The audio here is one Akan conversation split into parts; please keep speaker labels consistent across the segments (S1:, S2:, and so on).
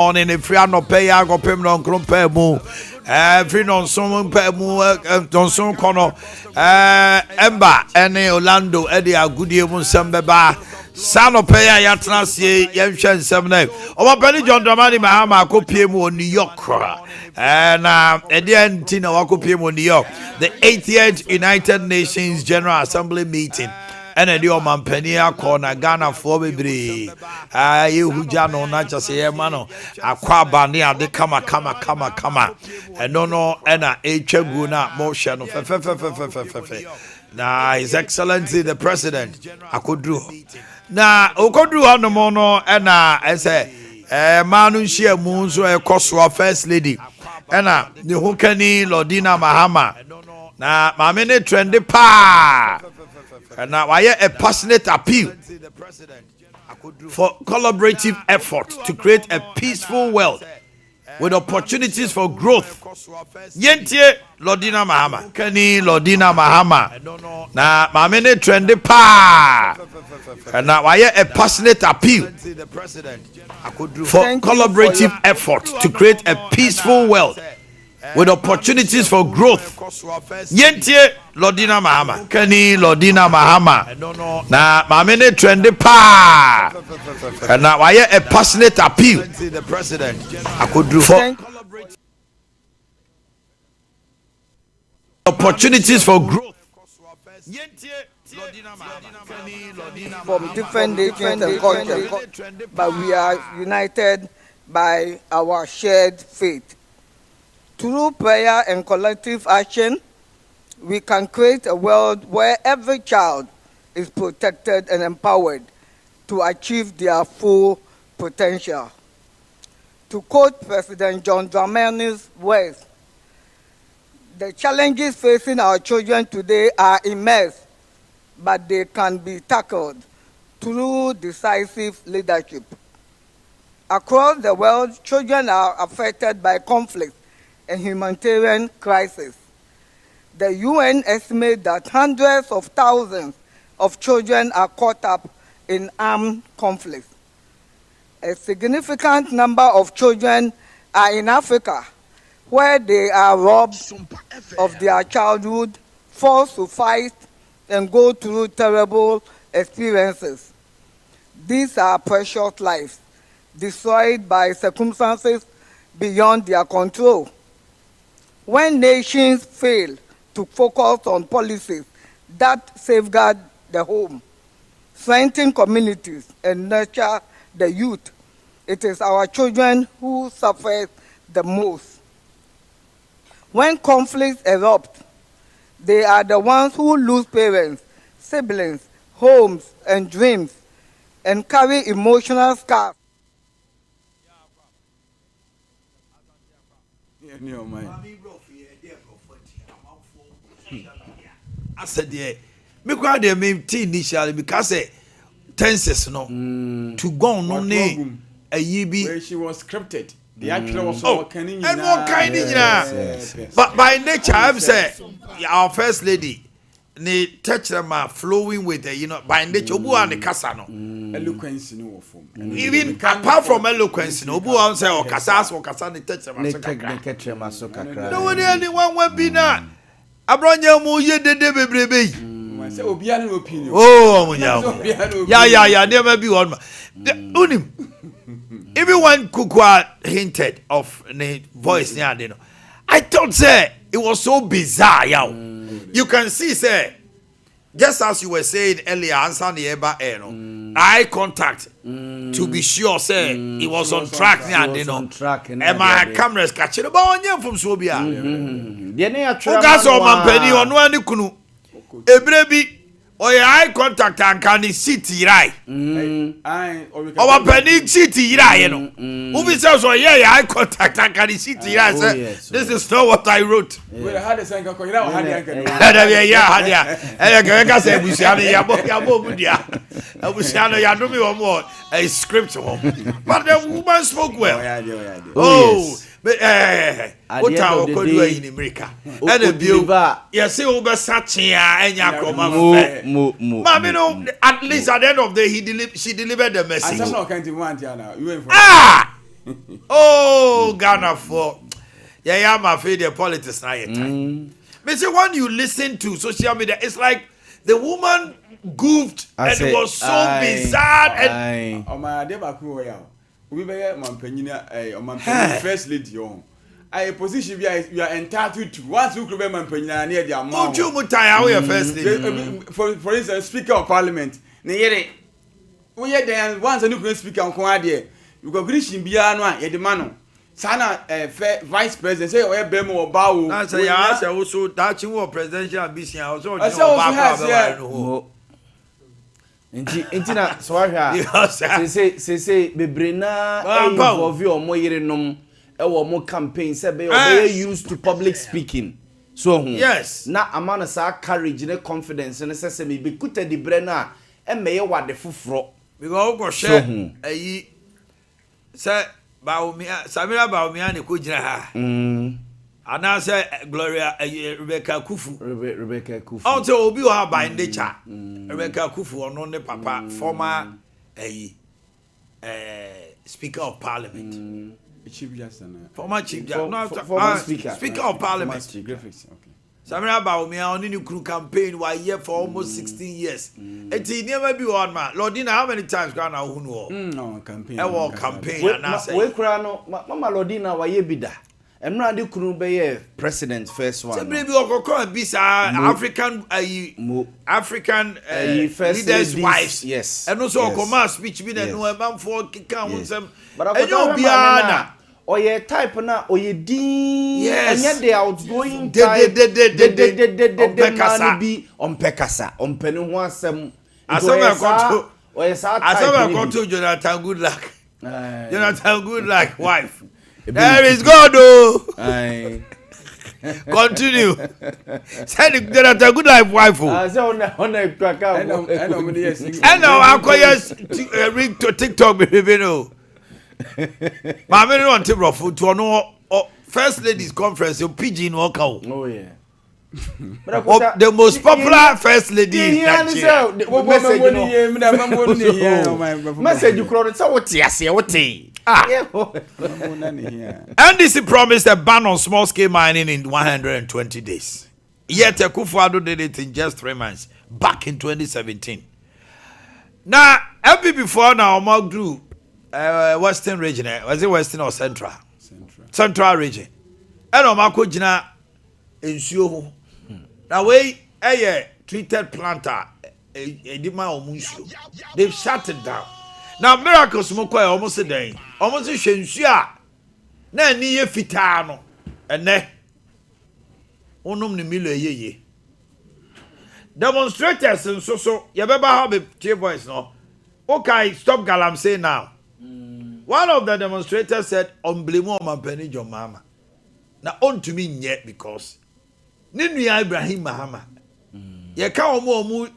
S1: on in a free no pay go pem no krompa mu free no so pay mu don so kono emba ene Orlando Ade Agudie mu sembeba sano pay ya trasie yehwe nsem na Omanhene John Dramani Mahama akopie mu New York na Ede anti na wakopie mu New York the 80th United Nations General Assembly meeting and the Omanhene Yaw na Ghana for bebre yehuja no na chase ye mano akwaba ne ade kama and no na etwagu na mo hye no fe na His Excellency the President akodru na okodru hono mo no na ese manu nhia mu so ekoso First Lady na ne hokani Lordina Mahama na mamene trend pa. And now I hear a passionate appeal for collaborative effort to create a peaceful world with opportunities for growth. Yentie Lordina Mahama. Kani Lordina Mahama. Na mamene trend pa. And now I hear a passionate appeal for collaborative effort to create a peaceful world with opportunities for growth. Yentie Lordina Mahama. Kani Lordina Mahama. Na mamene trend pa. And now I hear a passionate appeal for opportunities for growth.
S2: From different nations and cultures, but we are united by our shared faith. Through prayer and collective action, we can create a world where every child is protected and empowered to achieve their full potential. To quote President John Dramani's words, the challenges facing our children today are immense, but they can be tackled through decisive leadership. Across the world, children are affected by conflict and humanitarian crisis. The UN estimates that hundreds of thousands of children are caught up in armed conflicts. A significant number of children are in Africa, where they are robbed of their childhood, forced to fight, and go through terrible experiences. These are precious lives, destroyed by circumstances beyond their control. When nations fail to focus on policies that safeguard the home, strengthen communities, and nurture the youth, it is our children who suffer the most. When conflicts erupt, they are the ones who lose parents, siblings, homes, and dreams, and carry emotional scars.
S1: I said, yeah, me quite the main initially because tenses no to go no name a yebi
S3: where she was scripted. The actor was all kind
S1: of but by nature I've said our First Lady ne touch them are flowing with the by nature obu an the kasa no
S3: eloquence no form
S1: even apart from eloquence no obu an say o kasa ne touch them kakra no anyone will be na abronya mu ye dede bebrebe
S3: say obi an opinion
S1: ya never be one unim even when Kukwa hinted of the voice near you know, I thought say it was so bizarre you can see say just as you were saying earlier answer the eba eye contact to be sure say it was on track near you know and my cameras catching about on from Sobia Ugas Omanhene Yaw no ani kunu ebrebi or eye contact and can sit right. Our penny city right, you know. Who says, oh, yeah, eye contact and can sit right? This is not what I wrote.
S3: We had a second, you know,
S1: a script, but the woman spoke well. Oh, but what I could do in America. And a view, yes, over such and Yakoma. Mammy, no, at least at the end of the day, she delivered the message.
S3: I'm not going to want you now.
S1: Oh, Ghana for. Yeah, I'm afraid the politics now. But see, when you listen to social media, it's like the woman goofed and it was so bizarre. And
S3: my Ade Akye Abia, we be Omanhene first lady on. I position we are entitled to. Once you be Omanhene near the amount.
S1: you mutai first lady.
S3: For instance, Speaker of Parliament. Ne we there once a new speaker on Kwade. You go Christian Bia no ye the man. Sana vice president say we be mo ba o.
S1: Na say ya say also that you presidential ambition also
S3: you ba
S4: Inti na so ahwa say bebrena involve omo yerenom e wo mo campaign say be used to public speaking so
S1: yes
S4: na amana sa courage and confidence and say me be kuta di brena e meye wade foforo
S1: because go share ayi say Baumia Samira Baumia ne ko gina ha ana say Gloria Rebecca Kufu also obi o ha by nature Rebecca Kufu ono ne papa former Speaker of Parliament
S3: Chief Justice
S1: former Chief
S4: Justice
S1: Speaker of Parliament Samira Baumia on the crew campaign why year for almost 16 years. Eti never be one man. Lordina, how many times gone now who know?
S3: No campaign.
S1: Our campaign and I say
S4: we cry no Mama Lordina why ye bida. Emra de crew be president first one.
S1: So maybe we go bisa African leaders wives.
S4: Yes.
S1: And also come speech be no man for can some.
S4: But I oye type na oye din anya dey outgoing type ompekasa ompeni ho asem oye sa
S1: type to Jonathan Goodluck Jonathan Goodluck wife there is God oh continue send Jonathan Goodluck wife
S4: say ona kwaka
S1: and now akoye ring to TikTok baby no Mama no want to rough to no first ladies conference you pidgin walk out.
S4: Oh yeah.
S1: The most popular first lady in Nigeria.
S4: Message you crowd say what
S1: NDC promised a ban on small scale mining in 120 days. Yet Akufo-Addo did it in just 3 months back in 2017. Now, every before now Omar grew Western region, was it Western or Central? Central region. And Omako Jina in Sio. Now, way a treated planter, a dima omushu. They've shut it down. Now, miracles moko almost a day. Almost a shensia. Na niye fitano. And ne onum ni milo ye. Demonstrators and so you better have a voice no. Okay, stop galamsey now. One of the demonstrators said, "Omblemo Omanhene Yaw mama." Now on to me yet because Ninu Ibrahim Mahama. Ye ka omo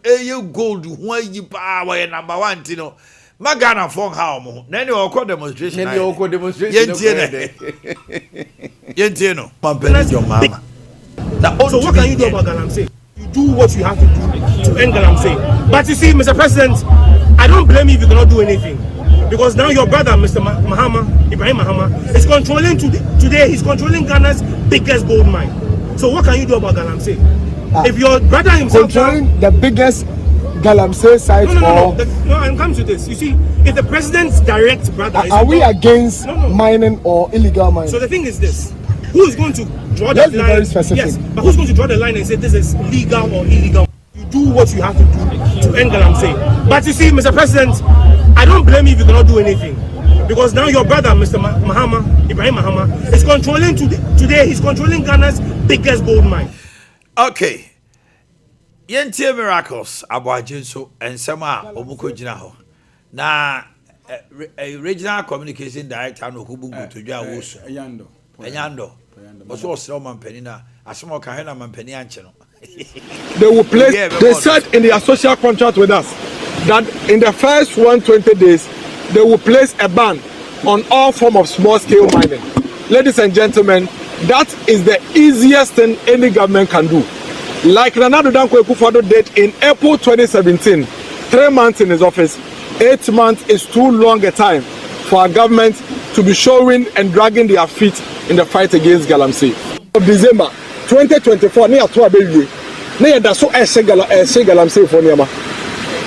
S1: gold who yi pa wa number 1 tino. Magana phone how mo. Na ni okọ demonstration.
S4: Na ni okọ demonstration.
S1: Yentie no. Omanhene Yaw mama.
S5: Now so what can you do about galamsey? You do what you have to do to end galamsey. But you see, Mr. President, I don't blame you if you cannot do anything. Because now your brother, Mr. Ibrahim Mahama, is controlling today. He's controlling Ghana's biggest gold mine. So what can you do about galamsey? If your brother himself
S6: controlling the biggest galamsey site,
S5: no, I'm coming to this. You see, if the president's direct brother,
S6: are we against mining or illegal mining?
S5: So the thing is this: who is going to draw the line?
S6: Very specific.
S5: Yes, but who's going to draw the line and say this is legal or illegal? You do what you have to do to end galamsey. But you see, Mr. President, I don't blame you if you cannot do anything. Because now your brother, Mr. Ibrahim Mahama, is controlling today. He's controlling Ghana's biggest gold mine.
S1: Okay. Yentie miracles abwaje so ensema omuko gina ho. Na regional communication director no Hubugu to dwa wo so. Enyando. Oso osra Omanhene na asemo ka he na Omanhene anche no.
S6: They will place, they said in their social contract with us that in the first 120 days, they will place a ban on all form of small-scale mining. Ladies and gentlemen, that is the easiest thing any government can do. Like Nana Akufo-Addo did in April 2017, 3 months in his office, 8 months is too long a time for our government to be showing and dragging their feet in the fight against Galamsey. Of December 2024, near to Abeyu, near the so Galamsey for Niama.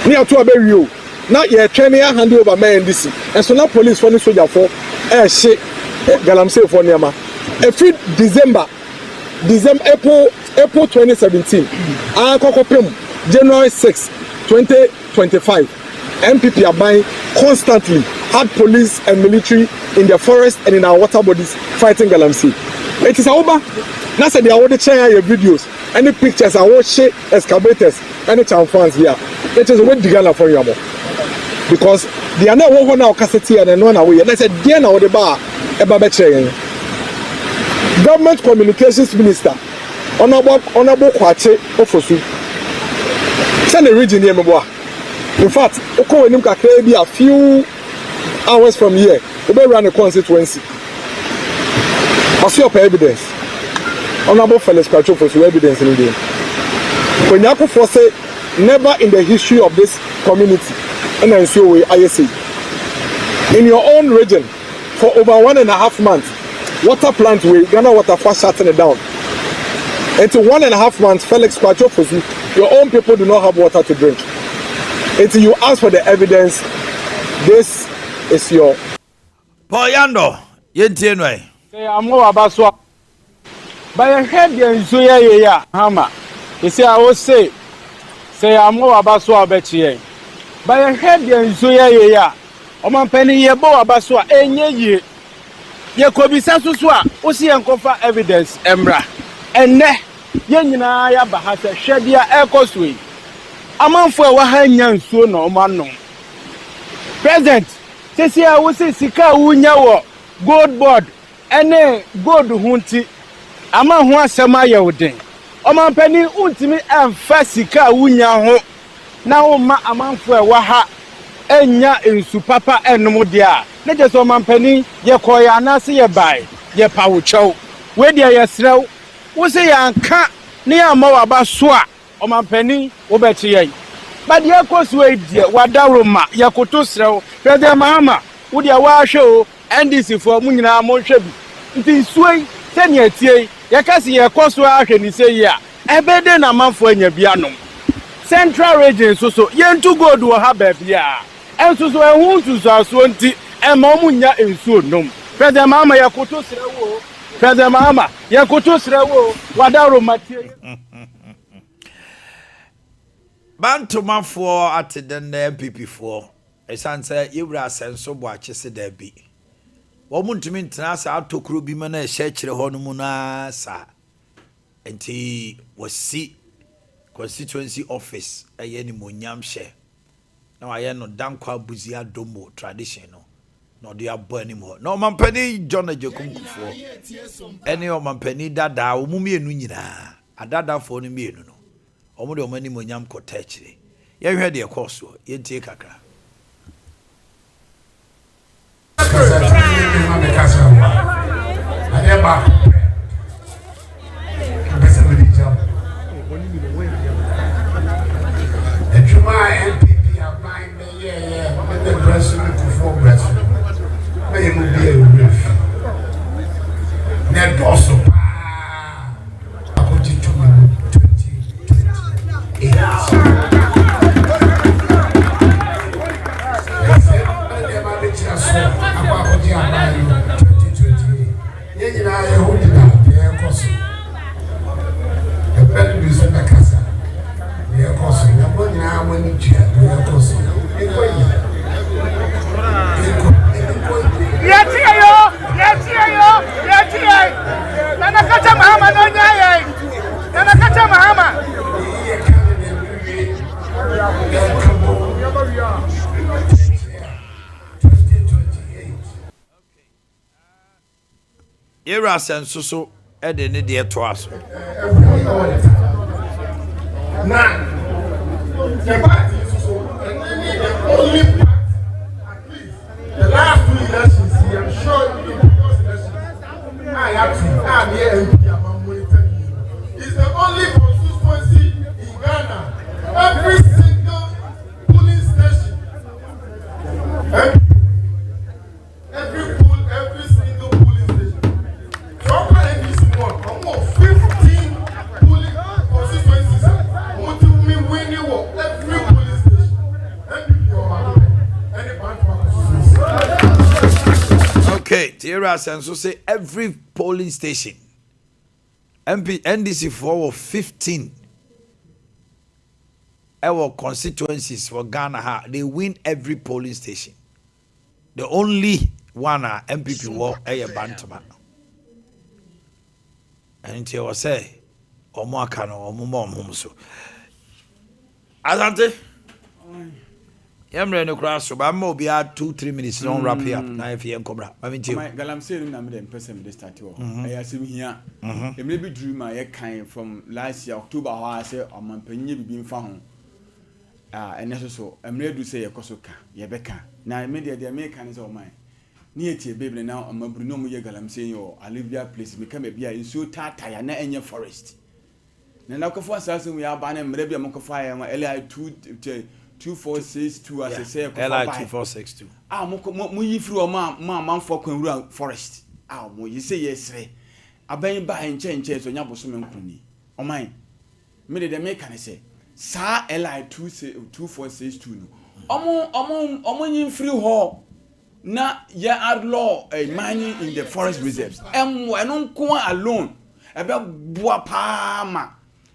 S6: Near to Abeyu, not yet training hand over man this, and so now police for the soldier for Galamsey for Niama. Every April 2017, January 6, 2025, MPP are buying constantly had police and military in the forest and in our water bodies fighting Galamsey. It is over. Now say they are already sharing your videos, any pictures, I watch excavators, any town fans here. It is what the Gala for you because they are not over now cassette and one away. Let's say they are now the bar a Government Communications Minister Honorable Boakye Ofosu. Send the region here, in fact, be a few hours from here, we will run a constituency. I see your evidence. Honorable fellows, for evidence in the when you say never in the history of this community, and then so we ISA in your own region for over 1.5 months. Water plant way, Ghana Water first shutting it down. Until 1.5 months, Felix Kwachofosu, your own people do not have water to drink. Until you ask for the evidence, this is your.
S1: Poyando, yentenwe.
S7: Say I'm more about swap. By a head, ya hammer. You see, I will say I'm more about swap bet ye. By a head, ya. Oman penny ye bo about swap, ye. Ye could be Sasuswa, Usi and Kofa evidence, Embra. And ne, Yenina ya Bahasa, Shadia Ecosway. A man for Wahanyan soon or man. Present, Tessie, I will say Sika Unyawa, gold board, and then gold hunty. A man who has Samaya would day. Oman penny ultimate and Fasika Unyaho. Now, a man for Waha. Enya insu papa enomo dia na je so manpani ye koya na se ye bai ye pawucho we dia ye srew wo se ya nka ne ya ma waba so a o manpani wo beti ye ba dia koso e die wadaroma ye koto srew president mahama wo dia wa hwe NDC for mu nyina mo hwe bi nti suoi se ne atie ye kase ye koso ahwe ni se ye a ebede na manfo anya bianom Central region so yentu gold wo ha ba bia enso so ehun tu so aso nti emamunya ensuo nom president mama yakoto srewo president mama yakoto srewo wadaro matie
S1: Bantoma for at the MPP for esanse yewura senso Boakye se da bi wo muntumi ntena sa atokuro bi ma na ehye kire ho no mu na sa enti wasi constituency office aye ni monyam hye na waye no dankwa buzia domo tradition no no de abo animo no mampani John Ajekumkufo ene o mampani dada o mumienu nyina adada fo no mienu no o mu de o mani monyam kota kire ye hwe de ekoso ye ntie kakra
S8: MPP are buying me, yeah, with the president to form president. May you be a brief. Net also, I put it to 2028. I said, I never let you say, I'm about to buy you 2028. Yeah, I hold it up, yeah, of course. The better be sent a casa. Yeah, of course. Now when you chat, we are close.
S7: Nanakata Mahama no nyai. Nanakata Mahama.
S1: Era senso so e de ne de to aso.
S8: Now the party is so the only part, at least the last 2 elections, I'm sure in the previous elections, I'm here MP, I'm monitoring you. It's the only constituency in Ghana. Every single police station.
S1: area sense say every polling station NDC for 15 our constituencies for Ghana, they win every polling station. The only one MPP war a Bantama. And you was say, Omakano, Omum so. Asante, Yamre no cross, so I'm be 2-3 minutes. Don't wrap here up. Now, if you cobra, I mean,
S3: Galam say, I'm the person with the statue. I see here. It may be dream I kind from last year, October, how I say, I'm a penny being found. And so I'm ready to say a Kosoka, Yabeka. Now, immediately the Americans of mine. Near to baby now, I'm a Bruno Galam saying, or Olivia place become a beer in so tire, not in your forest. Now, for us, we are banning maybe a Mokofire and LI 2462 as I say,
S1: LI 2462.
S3: Muyi through a man for Queen Forest. Ah, you say yes, I bang by and change on Yabosum Kuni. Oh, mine. Made the American say. Sa LI 2462 Omo free hall na ya outlaw a mining in the forest reserves enon ko alone ebe boa paama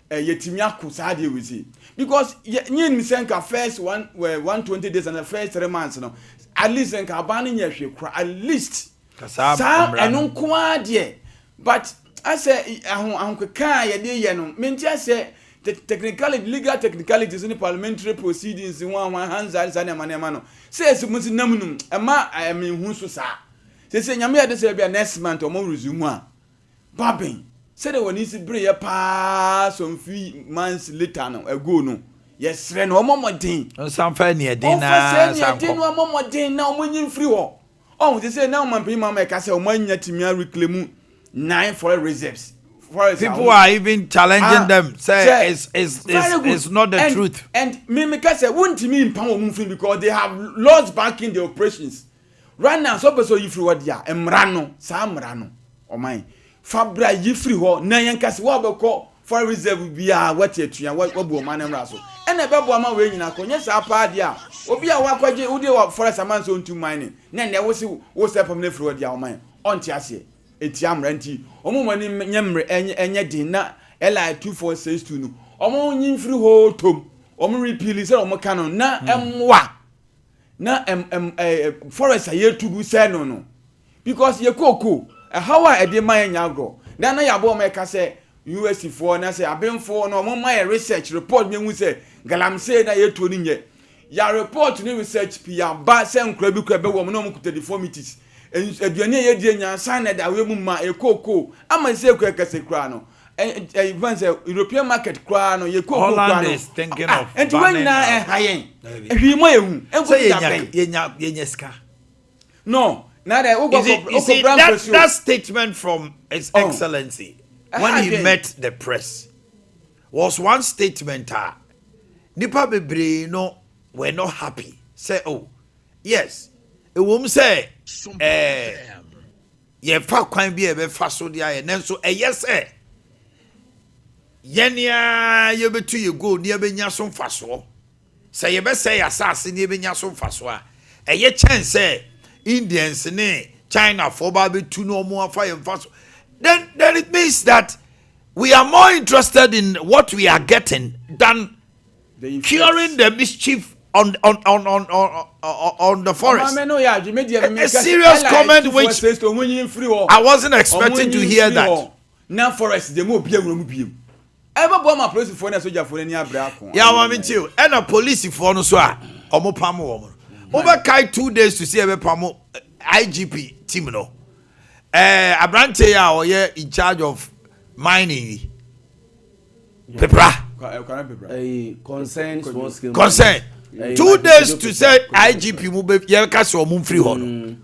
S3: yetimi akusa dey we see because nyin senka first 120 days and the first 3 months no at least senka ban nya hwe at least sa enon ko ade but I say ahonkweka ye dey ye no menti say the legal technicalities in the parliamentary proceedings in one hands and manamano says Musinam, a ma I mean who's sa. They say Yamia this will be a next month or more resume. Bobbing said when he's bring a pass some few months later no ago no. Yes, friend, one more thing. Some funny dinner, some more day now when you free war. Oh, they say now my prima make us a 1 year to me reclaim 9 for reserves.
S1: People are even challenging them. Say it's not the truth.
S3: And me say won't mean power moving because they have lost back in the operations. Right now, so you what dia emrano, samrano. Oh my, Fabra yifri ho na yankasi wa beko for reserve bia what yetua what bo man emraso. And a bebo ama we nyina konye sa pa dia. Obi a wa kwaje udi wa forest aman so ntu mining. Na ne wo step from nefri ho dia oh my. Onti ase. Etiam renti omumani nyemre enye din na LI 2462 no omo nyimfiri ho tom omo repeal say omo kanu na emwa na forest ayetugu say no because ye koko how a de man nyagro na na yabo omo ka say US for na say abenfo no omo my research report me hu say galamsey na yetu ni nye ya report ni research pia ba say nkra bi kra be wo no omo kuta deformities eduane ye die nyansa na da we mu ma ekoko ama se ko ekase kra no even say European market kra no ye koko kra no
S1: is thinking of
S3: and when na hayen ehwimo ehu enko
S1: yenya ska
S3: no na da
S1: that statement from His Excellency when he met the press was one statement nipa bebre no were not happy say oh yes it won't say ye fa kwan bi e be fa so dia ye nenso yes yenia ye betu ye go ne be nya so fa so say ye be say asase ne be nya so fa so a ye chen say Indians ne China for ba betu no mo afa ye fa so then it means that we are more interested in what we are getting than curing the mischief on the forest. A serious comment which I wasn't expecting to hear that.
S3: Now forest the more ever bomb my police for na soldier for near brako.
S1: Yeah, I mean you. And a police for no so omo pamo omo. Over kai 2 days to see ebe pamo IGP team no. Abrante ya or ye in charge of mining. Pepra.
S4: Concern small scale.
S1: Concern. 2 days to say IGP move ye kasi o mum free hon.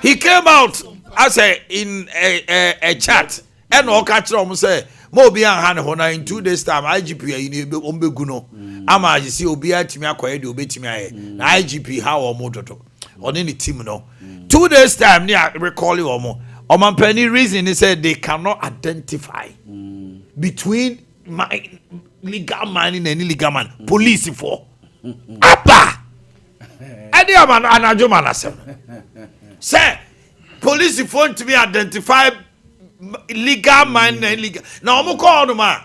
S1: He came out as in a chat and o catch am say mo bi an han hona in 2 days time IGP yi no ombegu no ama you see obi atimi akoye de obetimi aye na IGP how o mo dodo on any team no 2 days time ne recall o Omanhene reason he said they cannot identify between legal mining and illegal mining police for Abba Ade Akye Abia say police phone to me identify legal mine and illegal. Now I'm call no man.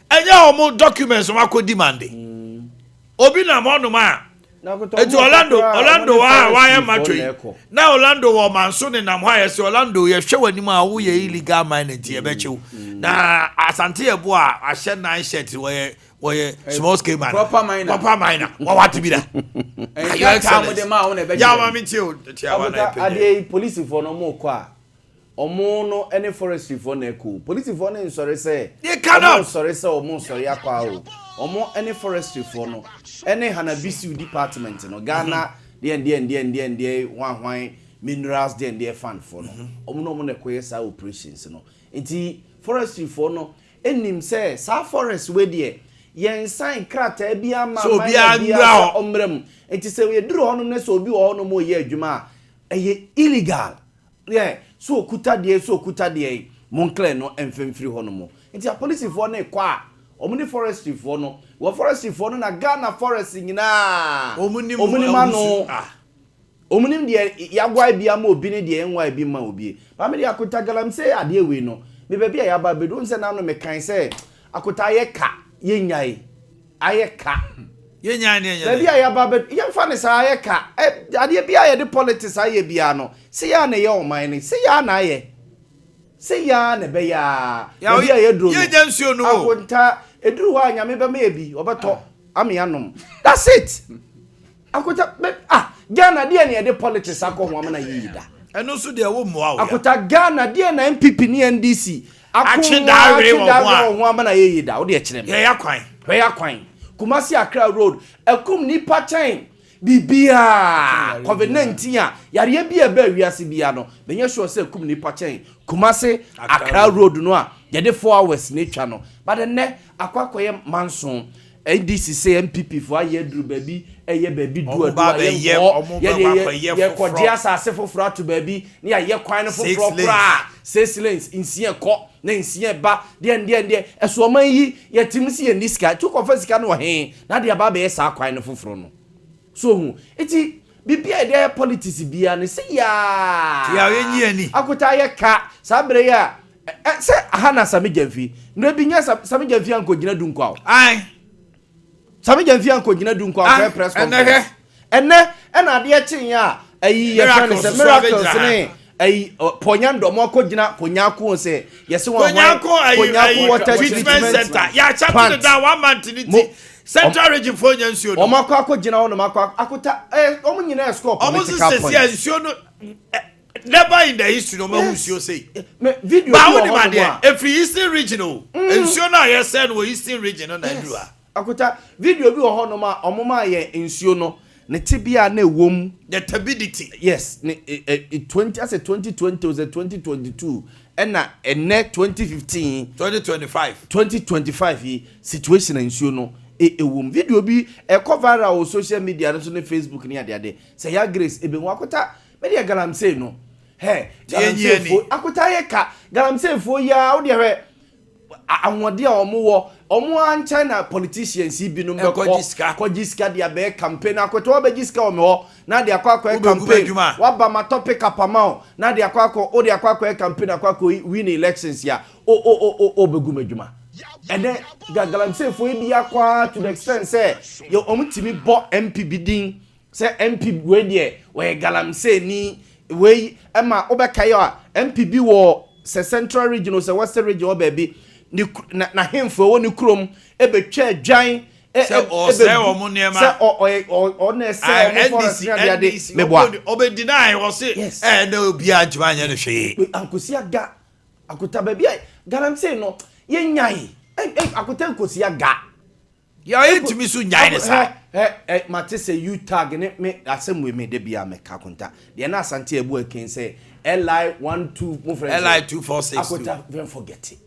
S1: And ya documents on my demanding. Obi na mo no man. It's Orlando why am I tree? Now Orlando woman soon and I'm why Orlando you show any ma who ye illegal mine and Tiabechu. Na Asante Boa I shed 9 shirts where small scale mine. Proper miner. What to be that? And you come with the man on yeah, mammy too.
S4: Ade police for no more qua. Omo no any forestry for neku. Police for no sorry say.
S1: You cannot
S4: sorry say omo sorry akwa. Omo any forestry for no any Hanabisi department no Ghana the one minerals the fund for no omo no na koye sa operations no enti forestry for no enim say sa forest we de yen sign krata bia ma
S1: so bia
S4: omrem enti say we duru hono na so obi wo hono mo ye adwuma eye illegal yeah so okuta de moncler no emfemfiri hono mo enti a police for na kwa omuni forestry for no wo forestry for no na Ghana forest nyina omuni mano omunim de yagwa bia ma obi ne de enwa bi ma obi ba me de akota galam say ade we no me ba bia yaba bedo nse na no me kan say akota ye ka ye nyai aye ka
S1: ye nyai ne
S4: ye bia yaba bedo ye fa ne sa aye ka ade bia ye de politics aye bia no se ya na ye oman ne se ya na ye se ya na be ya bia ye dro
S1: ye jansuo no
S4: akota eduru wa nyame be ma ebi obeto ame anom that's it akota Ghana dia ne de politics akọ ho amana yida
S1: eno so de wo moa o
S4: akota Ghana dia na MPP ni NDC
S1: akọ da
S4: ho amana yida wo de kyerem
S1: ya kwan
S4: Kumasi Accra Road ekum nipa chain bibia COVID-19 yare bia ba wiase bia no benye sure say ekum nipa chain Kumasi Accra Road no a ye de 4 hours na twa no but ne akwakoye manson ADC say MPP for aye duru baby eye baby du ye kodi asase foforo to baby na ye kwan no foforo kra 6 lanes insie ko na insie ba de eso man yi ye timsi ye niska to confess no he na de aba be sa kwan no foforo no so hu eti bibia de politics bia no say ya
S1: yenyi ani
S4: akota ye ka sabre ya se hana samijamfi no bi nya samijamfi anko gina dunkwa
S1: ai
S4: Sami Janfi anko gina du nkwa press conference. Enne ade chin ya ayi ye friend miracles ne ayi ponyando mo ko gina konyako se yesi won konyako water treatment center
S1: ya chapter da 1 month ni central region for nsuo no.
S4: O makọ gina won makọ akota o nyina score political point.
S1: O nsuo no never in the history no ma nsuo say.
S4: Video
S1: ba won ma de every eastern regional nsuo na ye say no eastern region na ndua.
S4: Akota video bi wo ho no ma omoma ye nsuo no ne tibia na ewom
S1: the turbidity
S4: yes 2020 was 2022 and enne 2025 situation nsuo no ewom video bi cover our social media no ne Facebook ni ade say ya Grace ebenwa akota me de galamsey no akota ye ka galamsey fo ya wo de hwe anwode a omo an China politicians ibinum be kojiska dia be campaign akoto obejiska omo na dia akwa campaign waba ma topic apamao na dia akwa campaign akwa win elections ya o begumedwuma and then galamsey fo ibi akwa to the extent say yo omtimi bo MP bidin say MP we de we galamsey ni we ema obekayo a MP bi wo se central region or se western region o baby na hemfo woni krom ebetwa adwan
S1: se o na se NDC mebo obedi na wo se na obi adwa nya no hwe
S4: ankosi aga akota baby galamsey no ye nyai akota ankosi aga
S1: ya entimi so nyai ne sa
S4: mate say you tag ne me asem we me de bia me ka konta de na asante ebu akin say LI12 mo friend
S1: LI2462
S4: akota don't forget it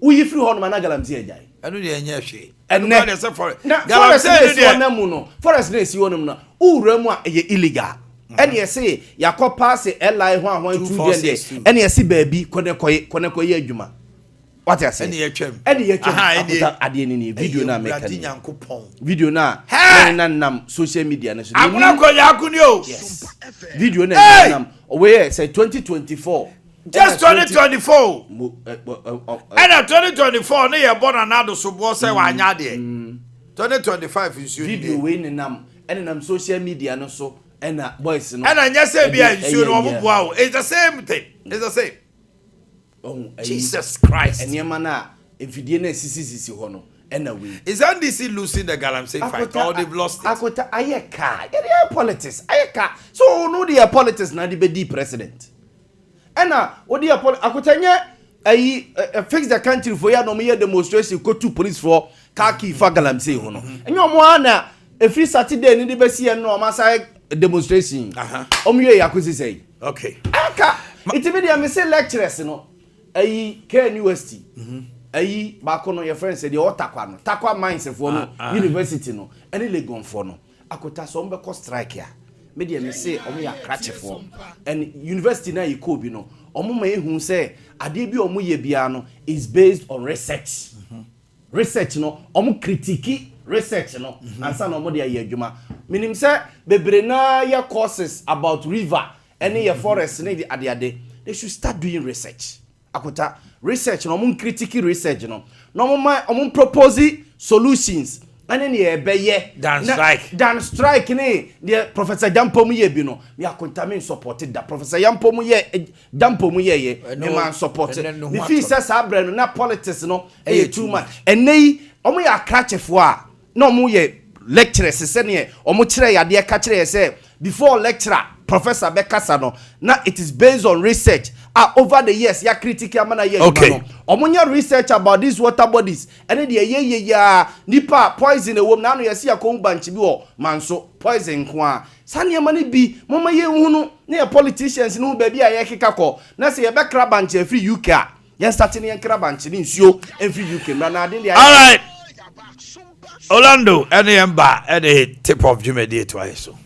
S4: uyi free hono na galamsey ajai
S1: anu de enye hwe
S4: ene
S1: se for
S4: galamsey de na mu no forest na si wonum na ura mu a ye illegal ene ye say yakopa say LI12 de ene ye si baabi konekoye adwuma what you say
S1: Any HM.
S4: Ade ni video na make video na nam social media na so
S1: akuna konya akuni o
S4: video na nam we say 2024
S1: just 2024 and 2024 ne ye born anado so bo say wa anya de 2025 is
S4: video we nam and nam social media no so and boys no
S1: and anya say bia nsuo no mo boa o it's the same thing it's the same.
S4: Oh,
S1: Jesus Christ.
S4: And Yamana, if you didn't see Hono, and away.
S1: Is NDC losing the Galamsey fight or they've lost it?
S4: Akota Ayaka, yeah, politics, Ayaka. So, no, they are politics, not the BD president. And what the Akotanya, I fix the country for ya no mere demonstration, go to police for Kaki for Galamsey Hono. And your moana, a free Saturday in the Bessie and no Masai demonstration. Yakuzi say,
S1: okay.
S4: Aka, it's a video, I say lecturers, you know. Ayi K University ayi ba ko no your friend said the takwa mines for no university no any legon for no akota so mbe ko strike ya me dey me say omo ya crash for and university na yiko bi no omo ma ehun say ade bi omo ye bia no is based on research research no omo critique research no ansa no omo dey ye adwuma minim say bebre na ya courses about river any your forest na ade they should start doing research. Akota research no mun critique research no mun propose solutions and ye beye dan strike ne the Professor Jampom ye bi no we are contamin supported that Professor Jampom ye Jampom ye me man supported the fee says abre no na politics no too much and nei omo ya crachefo a no omo ye lecturers se ne omo kire ya de ka kire say before lecturer Professor Bekasa no now it is based on research over the years ya critical mana ye
S1: okay.
S4: Omunya research about these water bodies and the ye nipa poison e wom na no yesi akon banchi bi wo manso poison kwa sane mani bi mama ye hunu na politicians no ba bi aye keka ko na se ye be kra banchi free UK ye starting ye kra banchi ni nsuo free UK na ade dey.
S1: All right, Orlando any emba any tip of Jumedi to so